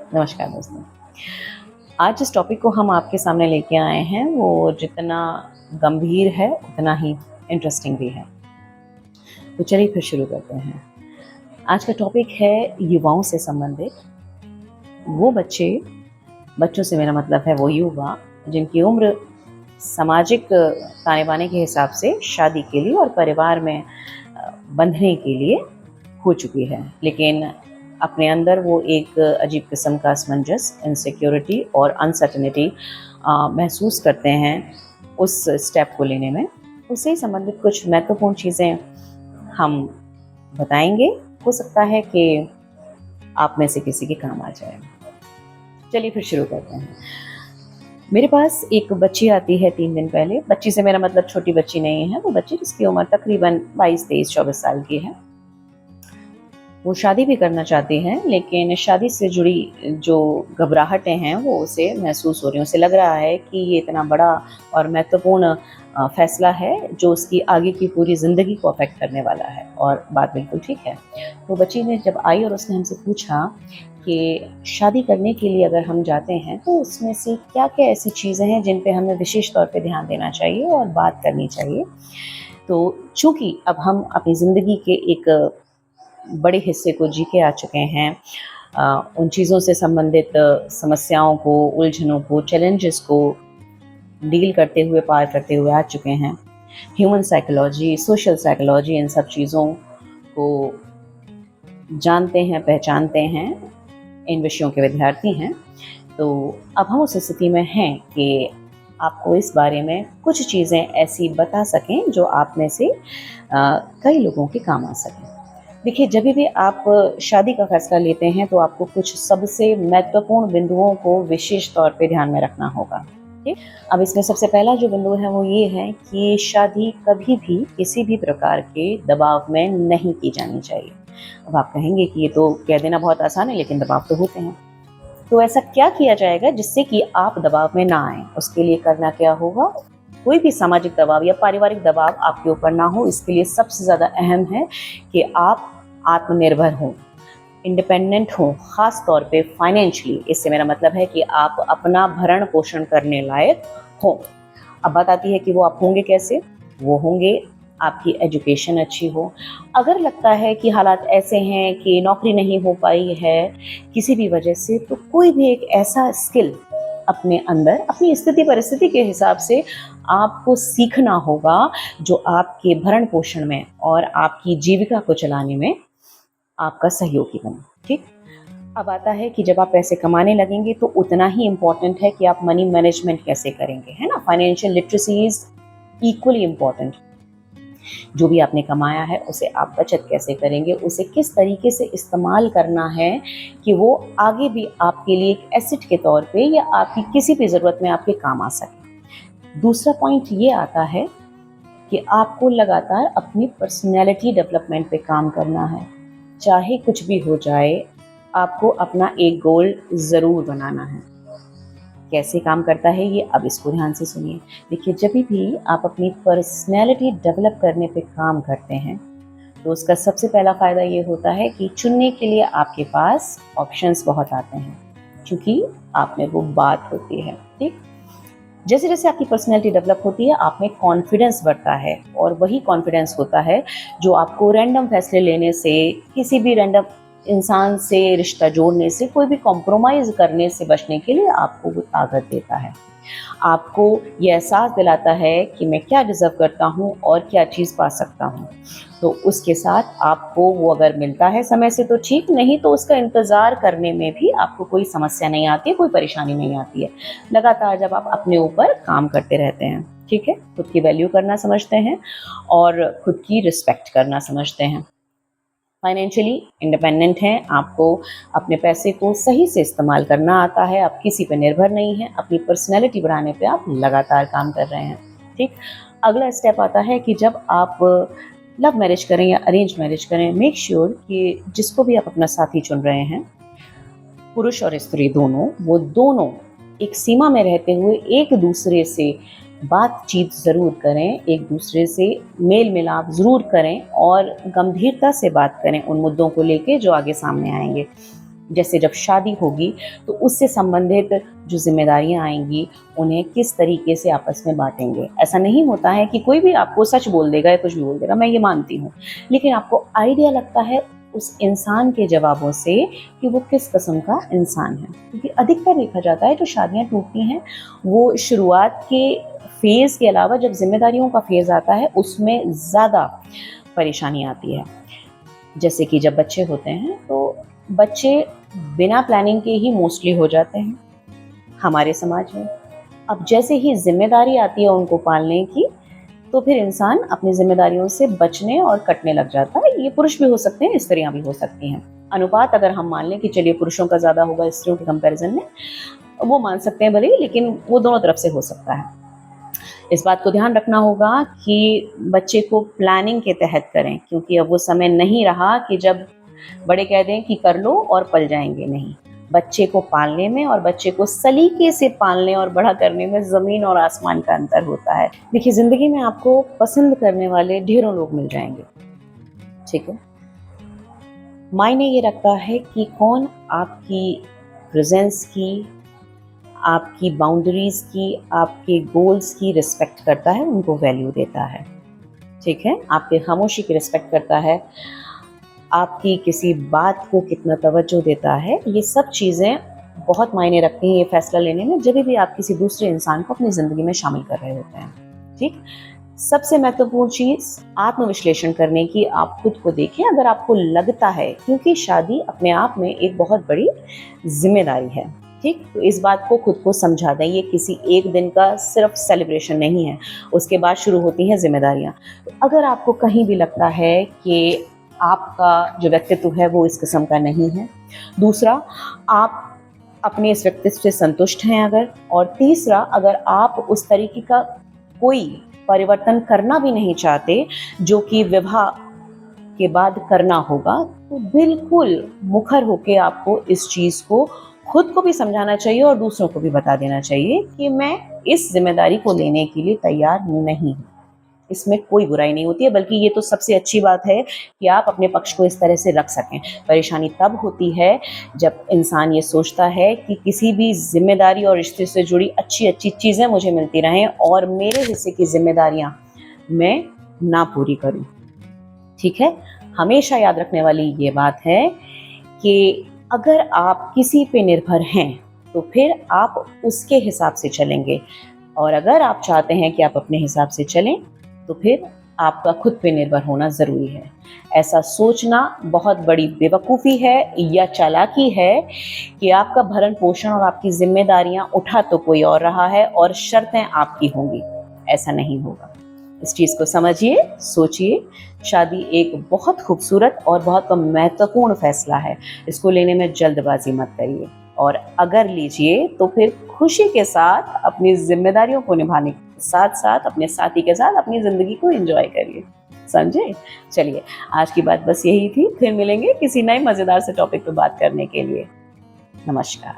नमस्कार दोस्तों। आज जिस टॉपिक को हम आपके सामने लेके आए हैं वो जितना गंभीर है उतना ही इंटरेस्टिंग भी है। तो चलिए फिर शुरू करते हैं। आज का टॉपिक है युवाओं से संबंधित वो बच्चों से मेरा मतलब है वो युवा जिनकी उम्र सामाजिक ताने-बाने के हिसाब से शादी के लिए और परिवार में बंधने के लिए हो चुकी है, लेकिन अपने अंदर वो एक अजीब किस्म का असमंजस, इनसिक्योरिटी और अनसर्टेनिटी महसूस करते हैं उस स्टेप को लेने में। उससे संबंधित कुछ महत्वपूर्ण चीज़ें हम बताएंगे। हो सकता है कि आप में से किसी के काम आ जाए। चलिए फिर शुरू करते हैं। मेरे पास एक बच्ची आती है 3 दिन पहले। बच्ची से मेरा मतलब छोटी बच्ची नहीं है, वो बच्ची जिसकी उम्र तकरीबन 22, 23, 24 साल की है। वो शादी भी करना चाहती हैं, लेकिन शादी से जुड़ी जो घबराहटें हैं वो उसे महसूस हो रही हैं। उसे लग रहा है कि ये इतना बड़ा और महत्वपूर्ण फ़ैसला है जो उसकी आगे की पूरी ज़िंदगी को अफ़ेक्ट करने वाला है, और बात बिल्कुल ठीक है। तो बच्ची ने जब आई और उसने हमसे पूछा कि शादी करने के लिए अगर हम जाते हैं तो उसमें से क्या-क्या ऐसी चीज़ें हैं जिन पे हमें विशेष तौर पे ध्यान देना चाहिए और बात करनी चाहिए। तो चूँकि अब हम अपनी ज़िंदगी के एक बड़े हिस्से को जी के आ चुके हैं, उन चीज़ों से संबंधित समस्याओं को, उलझनों को, चैलेंजेस को डील करते हुए, पार करते हुए आ चुके हैं। ह्यूमन साइकोलॉजी, सोशल साइकोलॉजी, इन सब चीज़ों को जानते हैं, पहचानते हैं, इन विषयों के विद्यार्थी हैं। तो अब हम उस स्थिति में हैं कि आपको इस बारे में कुछ चीज़ें ऐसी बता सकें जो आप में से कई लोगों के काम आ सकें। देखिए, जब भी आप शादी का फ़ैसला लेते हैं तो आपको कुछ सबसे महत्वपूर्ण बिंदुओं को विशेष तौर पे ध्यान में रखना होगा, ठीक? अब इसमें सबसे पहला जो बिंदु है वो ये है कि शादी कभी भी किसी भी प्रकार के दबाव में नहीं की जानी चाहिए। अब आप कहेंगे कि ये तो कह देना बहुत आसान है, लेकिन दबाव तो होते हैं। तो ऐसा क्या किया जाएगा जिससे कि आप दबाव में ना आएँ? उसके लिए करना क्या होगा? कोई भी सामाजिक दबाव या पारिवारिक दबाव आपके ऊपर ना हो, इसके लिए सबसे ज़्यादा अहम है कि आप आत्मनिर्भर हों, इंडिपेंडेंट हों, ख़ास तौर पे फाइनेंशियली। इससे मेरा मतलब है कि आप अपना भरण-पोषण करने लायक हों। अब बात आती है कि वो आप होंगे कैसे? वो होंगे, आपकी एजुकेशन अच्छी हो। अगर लगता है कि हालात ऐसे हैं कि नौकरी नहीं हो पाई है किसी भी वजह से, तो कोई भी एक ऐसा स्किल अपने अंदर, अपनी स्थिति परिस्थिति के हिसाब से आपको सीखना होगा जो आपके भरण-पोषण में और आपकी जीविका को चलाने में आपका सहयोगी बने, ठीक? अब आता है कि जब आप पैसे कमाने लगेंगे तो उतना ही इम्पोर्टेंट है कि आप मनी मैनेजमेंट कैसे करेंगे, है ना? Financial literacy is equally important. जो भी आपने कमाया है उसे आप बचत कैसे करेंगे, उसे किस तरीके से इस्तेमाल करना है कि वो आगे भी आपके लिए एक एसेट के तौर पे या आपकी किसी भी ज़रूरत में आपके काम आ सके। दूसरा पॉइंट ये आता है कि आपको लगातार अपनी पर्सनैलिटी डेवलपमेंट पे काम करना है। चाहे कुछ भी हो जाए, आपको अपना एक गोल ज़रूर बनाना है। कैसे काम करता है ये, अब इसको ध्यान से सुनिए। देखिए, जब भी आप अपनी पर्सनैलिटी डेवलप करने पे काम करते हैं तो उसका सबसे पहला फ़ायदा ये होता है कि चुनने के लिए आपके पास ऑप्शंस बहुत आते हैं, क्योंकि आप में वो बात होती है, ठीक? जैसे जैसे आपकी पर्सनैलिटी डेवलप होती है, आप में कॉन्फिडेंस बढ़ता है, और वही कॉन्फिडेंस होता है जो आपको रैंडम फैसले लेने से, किसी भी रैंडम इंसान से रिश्ता जोड़ने से, कोई भी कॉम्प्रोमाइज़ करने से बचने के लिए आपको वो ताकत देता है। आपको ये एहसास दिलाता है कि मैं क्या डिज़र्व करता हूँ और क्या चीज़ पा सकता हूँ। तो उसके साथ आपको वो अगर मिलता है समय से तो ठीक, नहीं तो उसका इंतज़ार करने में भी आपको कोई समस्या नहीं आती है, कोई परेशानी नहीं आती है। लगातार जब आप अपने ऊपर काम करते रहते हैं, ठीक है? खुद की वैल्यू करना समझते हैं और खुद की रिस्पेक्ट करना समझते हैं। फाइनेंशियली इंडिपेंडेंट हैं, आपको अपने पैसे को सही से इस्तेमाल करना आता है, आप किसी पे निर्भर नहीं हैं, अपनी पर्सनैलिटी बढ़ाने पे आप लगातार काम कर रहे हैं, ठीक? अगला स्टेप आता है कि जब आप लव मैरिज करें या अरेंज मैरिज करें, मेक श्योर कि जिसको भी आप अपना साथी चुन रहे हैं, पुरुष और स्त्री दोनों, वो दोनों एक सीमा में रहते हुए एक दूसरे से बातचीत ज़रूर करें, एक दूसरे से मेल मिलाप ज़रूर करें और गंभीरता से बात करें उन मुद्दों को लेके जो आगे सामने आएंगे। जैसे जब शादी होगी तो उससे संबंधित जो जिम्मेदारियां आएंगी उन्हें किस तरीके से आपस में बांटेंगे। ऐसा नहीं होता है कि कोई भी आपको सच बोल देगा या कुछ भी बोल देगा, मैं ये मानती हूँ, लेकिन आपको आइडिया लगता है उस इंसान के जवाबों से कि वो किस किस्म का इंसान है। क्योंकि अधिकतर देखा जाता है जो शादियां टूटती हैं वो शुरुआत के फेज़ के अलावा जब जिम्मेदारियों का फेज़ आता है उसमें ज़्यादा परेशानी आती है। जैसे कि जब बच्चे होते हैं तो बच्चे बिना प्लानिंग के ही मोस्टली हो जाते हैं हमारे समाज में। अब जैसे ही जिम्मेदारी आती है उनको पालने की, तो फिर इंसान अपनी जिम्मेदारियों से बचने और कटने लग जाता है। ये पुरुष भी हो सकते हैं, स्त्रियां भी हो सकती हैं। अनुपात अगर हम मान लें कि चलिए पुरुषों का ज़्यादा होगा स्त्रियों के कंपैरिजन में, वो मान सकते हैं भले, लेकिन वो दोनों तरफ से हो सकता है। इस बात को ध्यान रखना होगा कि बच्चे को प्लानिंग के तहत करें, क्योंकि अब वो समय नहीं रहा कि जब बड़े कह दें कि कर लो और पल जाएंगे। नहीं, बच्चे को पालने में और बच्चे को सलीके से पालने और बड़ा करने में ज़मीन और आसमान का अंतर होता है। देखिए, ज़िंदगी में आपको पसंद करने वाले ढेरों लोग मिल जाएंगे, ठीक है। मायने ये रखता है कि कौन आपकी प्रेजेंस की, आपकी बाउंड्रीज की, आपके गोल्स की रिस्पेक्ट करता है, उनको वैल्यू देता है, ठीक है। आपके खामोशी की रिस्पेक्ट करता है, आपकी किसी बात को कितना तवज्जो देता है। ये सब चीज़ें बहुत मायने रखती हैं ये फैसला लेने में, जब भी आप किसी दूसरे इंसान को अपनी ज़िंदगी में शामिल कर रहे होते हैं, ठीक। सबसे महत्वपूर्ण चीज़ आत्मविश्लेषण करने की, आप खुद को देखें अगर आपको लगता है, क्योंकि शादी अपने आप में एक बहुत बड़ी जिम्मेदारी है, ठीक। तो इस बात को खुद को समझा दें, ये किसी एक दिन का सिर्फ सेलिब्रेशन नहीं है, उसके बाद शुरू होती हैं जिम्मेदारियां। तो अगर आपको कहीं भी लगता है कि आपका जो व्यक्तित्व है वो इस किस्म का नहीं है, दूसरा आप अपने इस व्यक्तित्व से संतुष्ट हैं अगर, और तीसरा अगर आप उस तरीके का कोई परिवर्तन करना भी नहीं चाहते जो कि विवाह के बाद करना होगा, तो बिल्कुल मुखर होके आपको इस चीज़ को खुद को भी समझाना चाहिए और दूसरों को भी बता देना चाहिए कि मैं इस जिम्मेदारी को लेने के लिए तैयार नहीं हूँ। इसमें कोई बुराई नहीं होती है, बल्कि ये तो सबसे अच्छी बात है कि आप अपने पक्ष को इस तरह से रख सकें। परेशानी तब होती है जब इंसान ये सोचता है कि किसी भी जिम्मेदारी और रिश्ते से जुड़ी अच्छी अच्छी चीज़ें मुझे मिलती रहें और मेरे हिस्से की जिम्मेदारियां मैं ना पूरी करूं, ठीक है। हमेशा याद रखने वाली ये बात है कि अगर आप किसी पे निर्भर हैं तो फिर आप उसके हिसाब से चलेंगे, और अगर आप चाहते हैं कि आप अपने हिसाब से चलें तो फिर आपका खुद पे निर्भर होना ज़रूरी है। ऐसा सोचना बहुत बड़ी बेवकूफ़ी है या चालाकी है कि आपका भरण पोषण और आपकी जिम्मेदारियां उठा तो कोई और रहा है और शर्तें आपकी होंगी। ऐसा नहीं होगा। इस चीज़ को समझिए, सोचिए। शादी एक बहुत खूबसूरत और बहुत महत्वपूर्ण फैसला है, इसको लेने में जल्दबाजी मत करिए, और अगर लीजिए तो फिर खुशी के साथ अपनी जिम्मेदारियों को निभाने के साथ साथ अपने साथी के साथ अपनी ज़िंदगी को एंजॉय करिए, समझे। चलिए, आज की बात बस यही थी, फिर मिलेंगे किसी नए मज़ेदार से टॉपिक पे बात करने के लिए। नमस्कार।